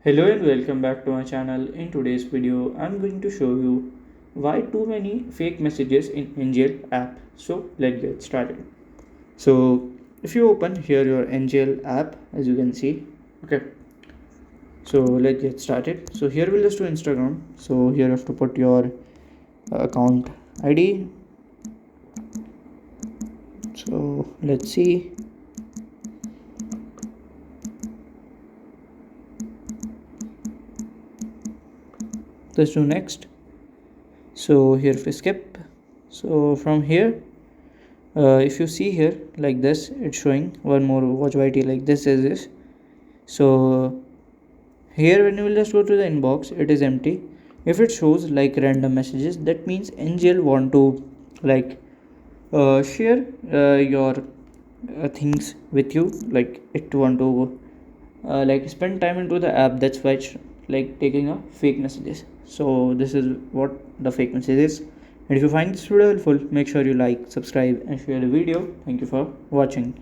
Hello and welcome back to my channel. In today's video, I'm going to show you why too many fake messages in NGL app. So let's get started. So if you open here your NGL app, as you can see, okay. So let's get started. So here we'll just do Instagram. So here you have to put your account ID. So let's see. Let's do next. So here we skip. So from here, if you see here like this, it's showing one more watch YT like this is this. So here when you will just go to the inbox, it is empty. If it shows like random messages, that means NGL want to like share your things with you, like it want to like spend time into the app. That's why it's like taking a fake messages. So this is what the fake message is. And if you find this video helpful, make sure you like, subscribe and share the video. Thank you for watching.